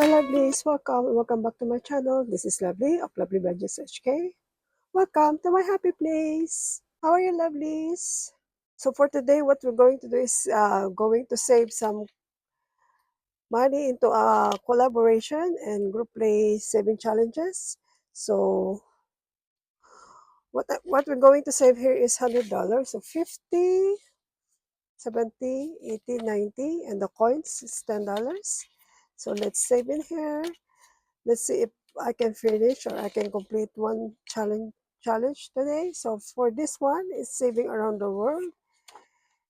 Hi lovelies, welcome back to my channel. This is Lovely of Lovely Budgets HK. Welcome to my happy place. How are you lovelies? So for today, what we're going to do is going to save some money into a collaboration and group play saving challenges. So what we're going to save here is $100. So 50, 70, 80, 90, and the coins is $10. So let's save in here. Let's see if I can finish or I can complete one challenge today. So for this one, it's saving around the world.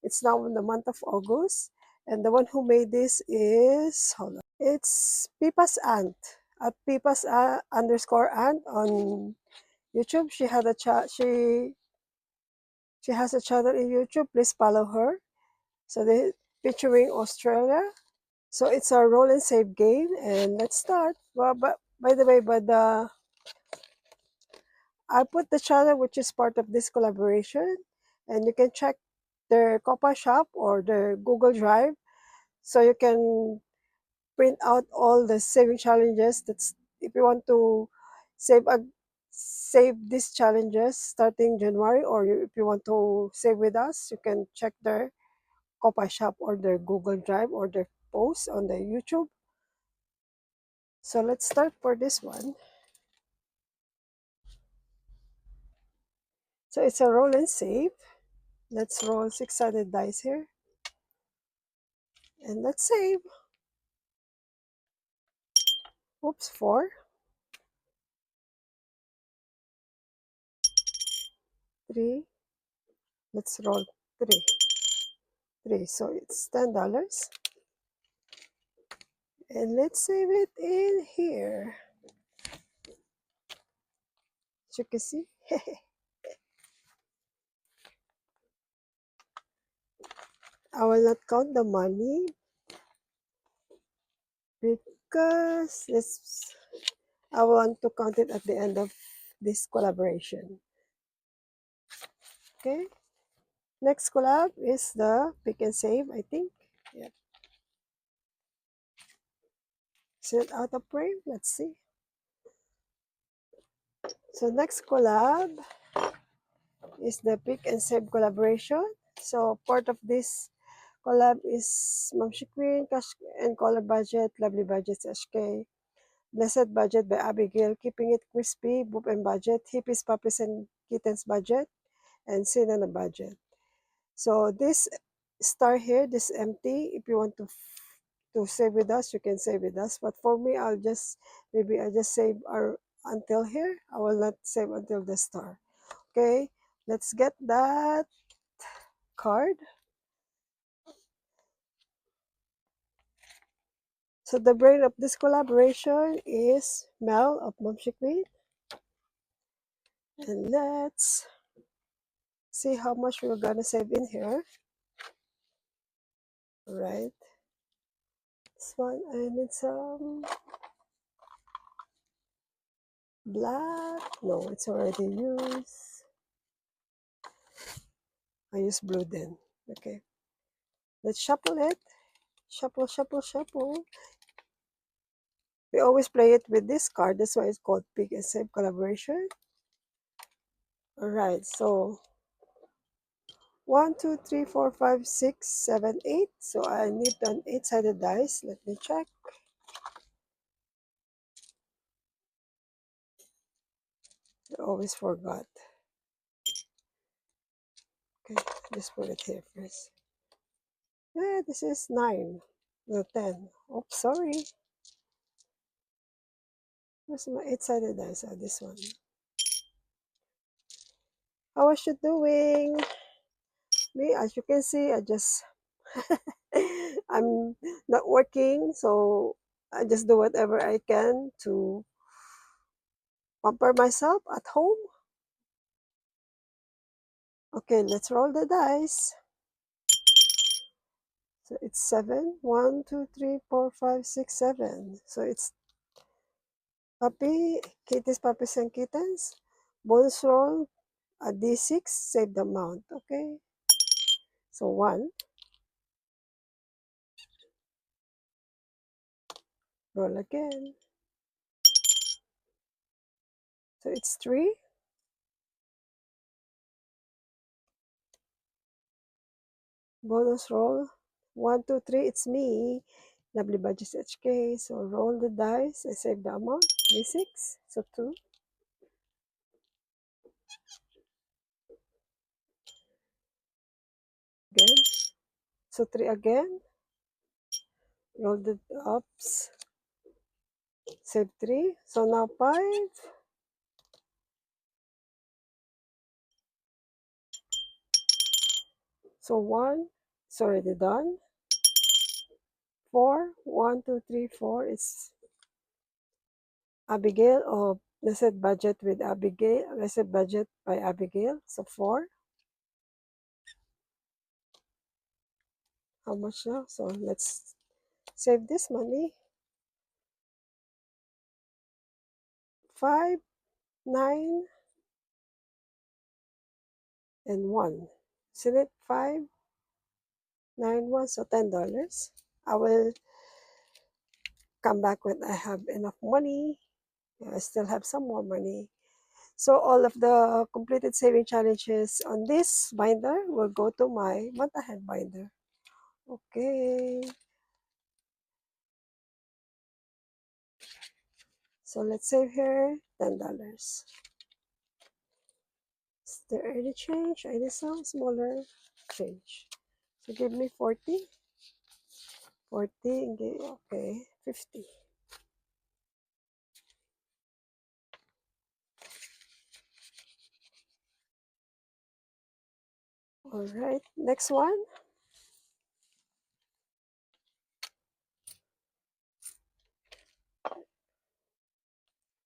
It's now in the month of August, and the one who made this is, hold on, it's Pipa's aunt at Pipa's underscore aunt on YouTube. She had a she has a channel in YouTube. Please follow her. So they featuring Australia. So it's a roll and save game, and let's start. Well, but by the way, I put the channel which is part of this collaboration, and you can check their Copa Shop or their Google Drive, so you can print out all the saving challenges. That's if you want to save save these challenges starting January, or if you want to save with us, you can check their Copa Shop or their Google Drive or their posts on the YouTube. So let's start for this one. So it's a roll and save. Let's roll 6-sided dice here. And let's save. Oops, 4. 3. Let's roll 3. 3. So it's $10. And let's save it in here. As you can see. I will not count the money because I want to count it at the end of this collaboration. Okay. Next collab is the pick and save, I think. Yep. Set out of frame. Let's see. So next collab is the pick and save collaboration. So part of this collab is Mamshi Queen, Cash and Color Budget, Lovely Budgets HK, Blessed Budget by Abigail, Keeping It Crispy, Boop and Budget, Hippies, Puppies and Kittens Budget, and Sin on a Budget. So this star here, this empty, if you want to save with us, you can save with us. But for me, I'll just save our until here. I will not save until the star. Okay, let's get that card. So the brain of this collaboration is Mel of Momshi Queen. And let's see how much we're gonna save in here. All right. This one, I need some black. No, it's already used. I use blue then. Okay. Let's shuffle it. Shuffle, shuffle, shuffle. We always play it with this card. That's why it's called Pick and Save Collaboration. All right. So 1, 2, 3, 4, 5, 6, 7, 8. So I need an 8-sided dice. Let me check. I always forgot. Okay, just put it here first. Yeah, this is 9. No, 10. Oops, sorry. Where's my 8-sided dice? Oh, this one. How was you doing? Me, as you can see, I'm not working, so I just do whatever I can to pamper myself at home. Okay, let's roll the dice. So it's 7. 1, 2, 3, 4, 5, 6, 7. So it's puppy, kitties, puppies, and kittens. Bonus roll a d6, save the amount. Okay. So 1, Roll again. So it's 3. Bonus roll. 1, 2, 3. It's me. Lovely Budgets HK. So roll the dice. I save the amount. D6. So 2. Again. So 3 again. Roll the ups. Save 3. So now 5. So 1. It's already done. 4. 1, 2, 3, 4. It's Abigail or Reset Budget with Abigail. Reset Budget by Abigail. So 4. How much now? So let's save this money. 5, 9, and 1. Isn't it 5, 9, 1? So $10. I will come back when I have enough money. I still have some more money. So all of the completed saving challenges on this binder will go to my month ahead binder. Okay. So let's save here $10. Is there any change? Any some smaller change? So give me 40. 40, okay, 50. All right, next one.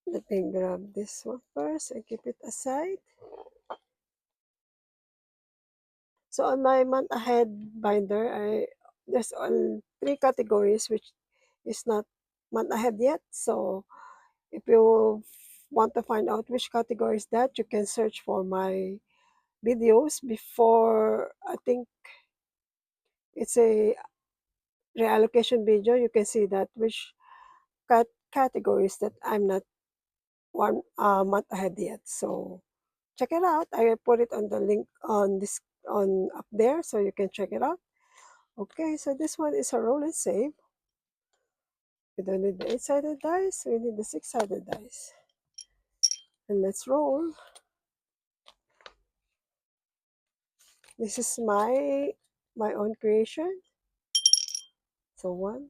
Let me grab this one first and keep it aside. So on my month ahead binder, there's all 3 categories which is not month ahead yet. So if you want to find out which category is that, you can search for my videos before. I think it's a reallocation video. You can see that which categories that I'm not one month ahead yet. So check it out. I put it on the link on this on up there so you can check it out. Okay, so this one is a roll and save. We don't need the 8-sided dice, we need the 6-sided dice. And let's roll. This is my own creation. So 1.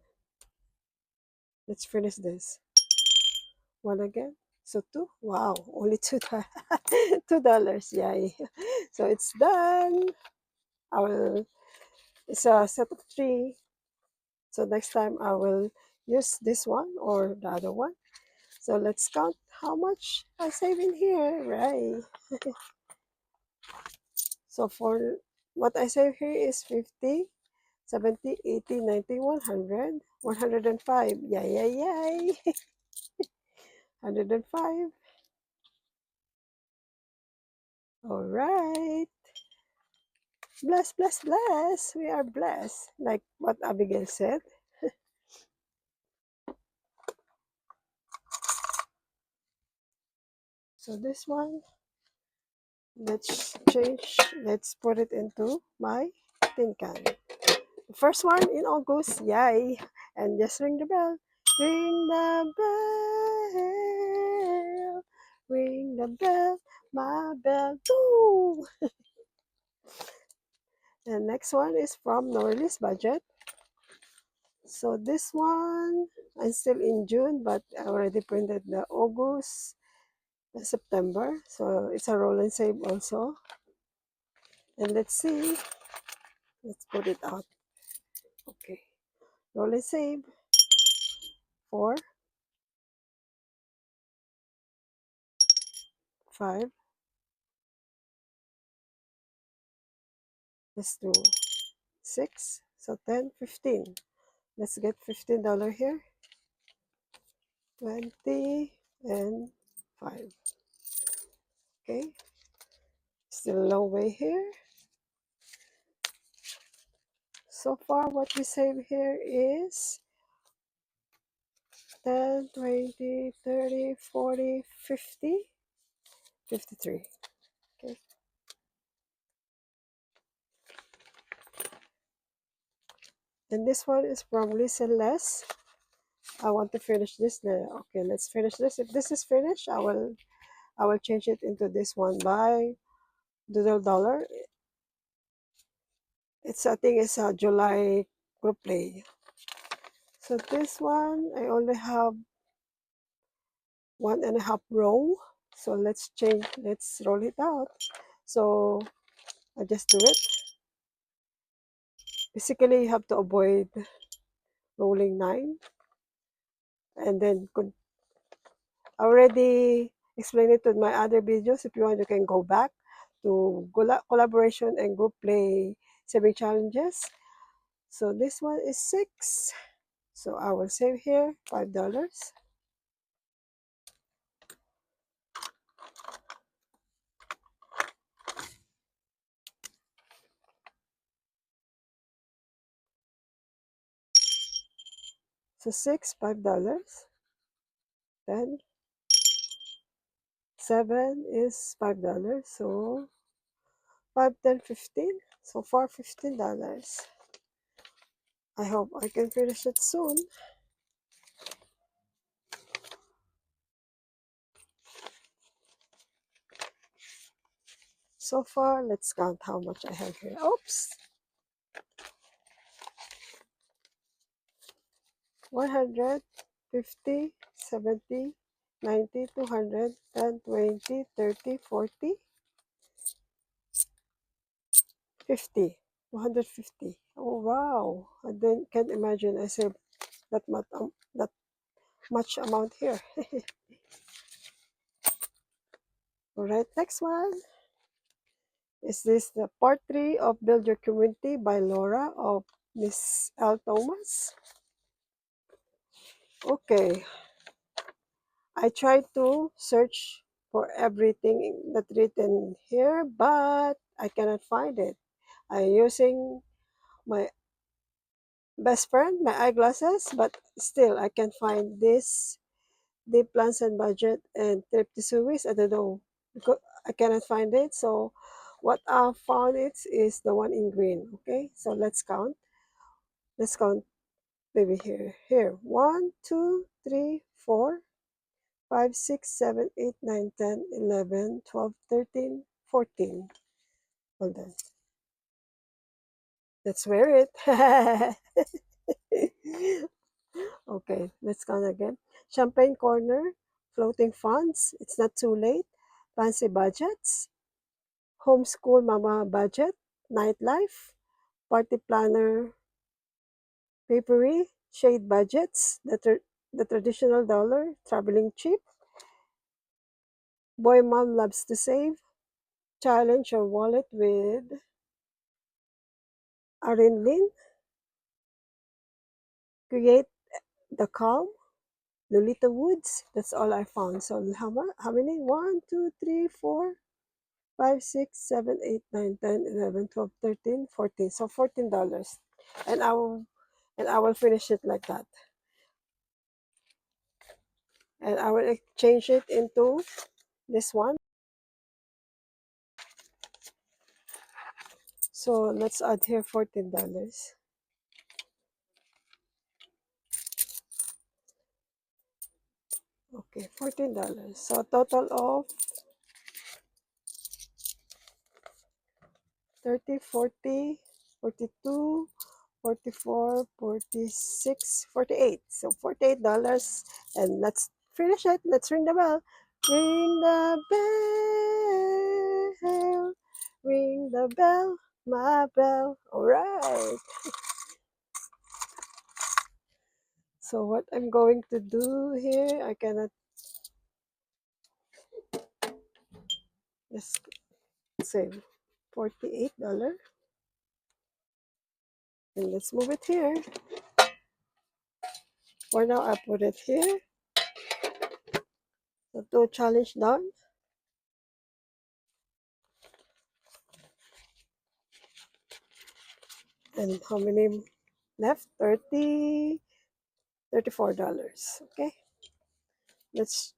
Let's finish this. 1 again. So 2. Wow, only $2. Yay. So it's done. It's a set of 3. So next time I will use this one or the other one. So let's count how much I save in here, right? So for what I save here is 50, 70, 80, 90, 100, 105. Yay, yay, yay. 105. All right. Bless, bless, bless. We are blessed. Like what Abigail said. So this one, let's put it into my tin can. First one in August, yay! And just ring the bell. Ring the bell. Ring the bell. My bell. Boo! And next one is from Norlis Budget. So this one, I'm still in June, but I already printed the August, September. So it's a roll and save also. And let's see. Let's put it out. Okay. Roll and save. 4, 5. Let's do 6. So 10, 15. Let's get $15 here. 20 and 5. Okay. Still a long way here. So far, what we save here is 10, 20, 30, 40, 50, 53. Okay. And this one is from Listen Less. I want to finish this. Okay, let's finish this. If this is finished, I will change it into this one by Doodle Dollar. I think it's a July group play. So this one, I only have 1.5 row. So let's roll it out. So I just do it. Basically, you have to avoid rolling 9. And then I already explained it in my other videos. If you want, you can go back to collaboration and group play saving challenges. So this one is 6. So I will save here $5. So 6, $5. Then 7 is $5. So 5, 10, 15. So far $15. I hope I can finish it soon. So far, let's count how much I have here. Oops! 100, 50, 70, 90, 200, 10, 20, 30, 40, 50. 250. Oh wow! I can't imagine I saved that much amount here. Alright, next one. Is this the part 3 of Build Your Community by Laura of Miss L. Thomas? Okay, I tried to search for everything that's written here, but I cannot find it. I'm using my best friend, my eyeglasses, but still I can find this Deep Plans and Budget and Trip to Suez. I don't know because I cannot find it. So what I found it is the one in green. Okay, so let's count. Let's count maybe here. Here. 1, 2, 3, 4, 5, 6, 7, 8, 9, 10, 11, 12, 13, 14. Hold on. Let's wear it. Okay, let's count again. Champagne Corner, Floating Funds, It's Not Too Late, Fancy Budgets, Homeschool Mama Budget, Nightlife, Party Planner, Papery, Shade Budgets, the Traditional Dollar, Traveling Cheap, Boy Mom Loves to Save, Challenge Your Wallet with Arin Lin, Create the Calm, Lolita Woods. That's all I found. So how many? 1, 2, 3, 4, 5, 6, 7, 8, 9, 10, 11, 12, 13, 14. So $14. And I will finish it like that. And I will change it into this one. So let's add here $14. Okay, $14. So total of 30, 40, 42, 44, 46, 48. So $48. And let's finish it. Let's ring the bell. Ring the bell. Ring the bell. My bell. All right. So what I'm going to do here, I cannot just save $48. And let's move it here. For now, I put it here. So 2 challenge done. And how many left? 30. $34. Okay, let's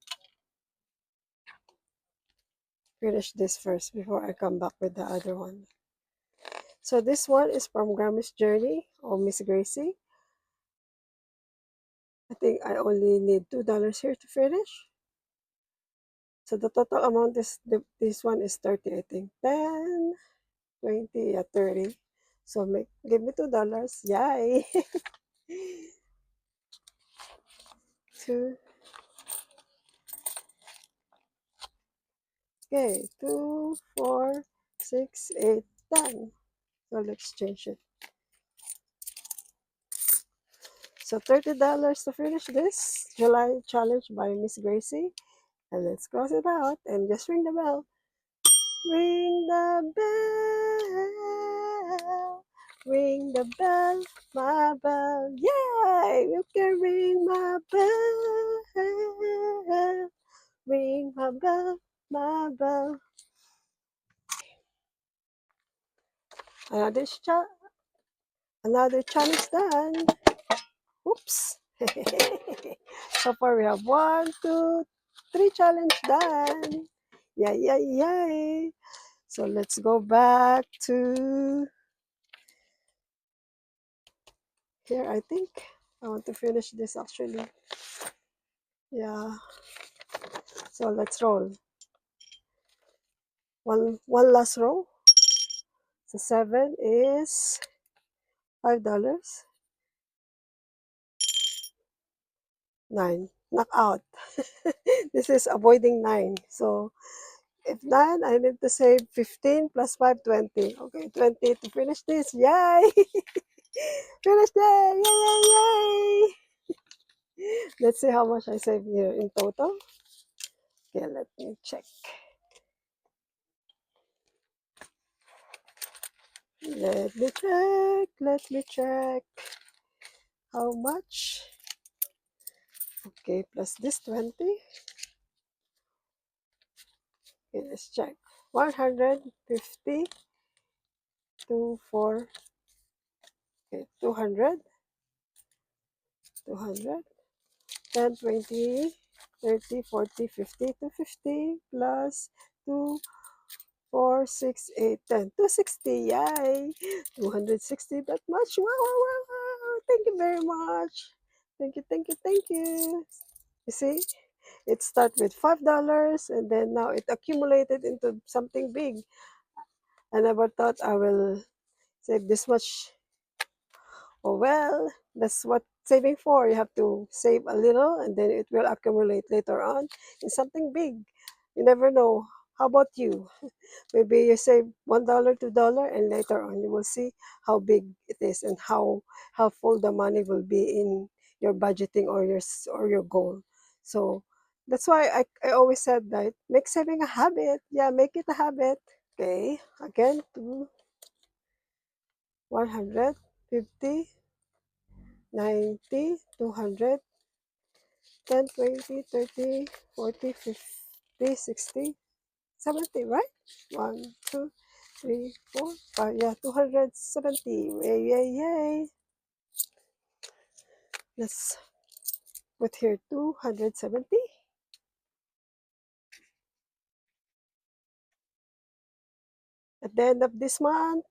finish this first before I come back with the other one. So this one is from Grammy's Journey or Miss Gracie. I think I only need $2 here to finish. So the total amount is this one is 30, I think. 10, 20, yeah, 30. So give me $2. Yay! Two. Okay, 2, 4, 6, 8, 10. So let's change it. So $30 to finish this July challenge by Miss Gracie. And let's cross it out and just ring the bell. Ring the bell. Ring the bell, my bell. Yay! You can ring my bell. Ring my bell, my bell. Another another challenge done. Oops. So far we have 1, 2, 3 challenge done. Yay, yay, yay. So let's go back to here, I think. I want to finish this actually. Yeah. So let's roll. One last row. So 7 is $5. 9. Knock out. This is avoiding 9. So if 9, I need to save 15 plus 5, 20. Okay, 20 to finish this. Yay! Finish it! Yay, yay, yay! Let's see how much I save here in total. Okay, let me check. Let me check. How much? Okay, plus this 20. Okay, let's check. 150 to 4. Okay, 200. 200. 10, 20, 30, 40, 50, 250 plus 2, 4, 6, 8, 10. 260. Yay! 260. That much. Wow, wow, wow, wow. Thank you very much. Thank you, thank you, thank you. You see, it started with $5 and then now it accumulated into something big. I never thought I will save this much. Oh well, that's what saving for. You have to save a little and then it will accumulate later on in something big. You never know. How about you? Maybe you save $1, $2, and later on you will see how big it is and how full the money will be in your budgeting or your goal. So that's why I always said that make saving a habit. Yeah, make it a habit. Okay, again to 150, 90, 200, 10, 20, 30, 40, 50, 60, 70, right? 1, 2, 3, 4, 5. Yeah, 270. Yay, yay, yay. Let's put here 270. At the end of this month,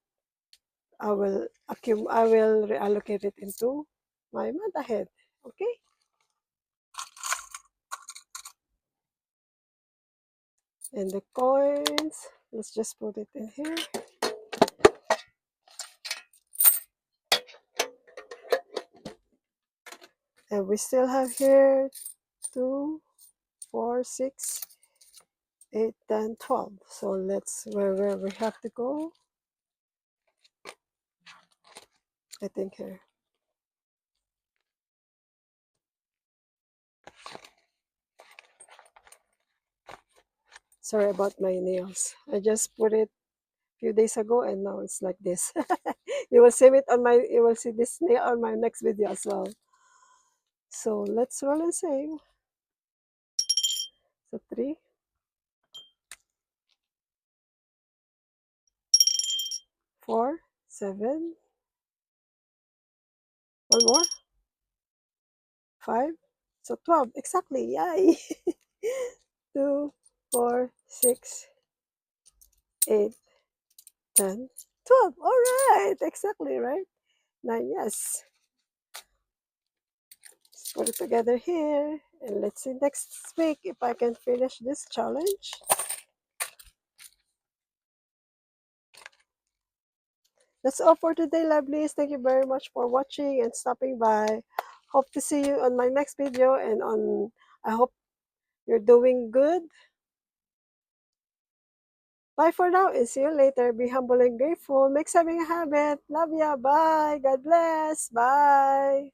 I will reallocate it into my month ahead. Okay? And the coins, let's just put it in here. And we still have here 2, 4, 6, 8, 10, 12. So let's where we have to go. I think here. Sorry about my nails. I just put it a few days ago and now it's like this. You will see this nail on my next video as well. So let's roll and save. So 3, 4, 7. One more. 5. So 12. Exactly. Yay! 2, 4, 6, 8, 10, 12. All right. Exactly, right? 9, yes. Let's put it together here. And let's see next week if I can finish this challenge. That's all for today, lovelies. Thank you very much for watching and stopping by. Hope to see you on my next video and I hope you're doing good. Bye for now and see you later. Be humble and grateful. Make saving a habit. Love ya. Bye. God bless. Bye.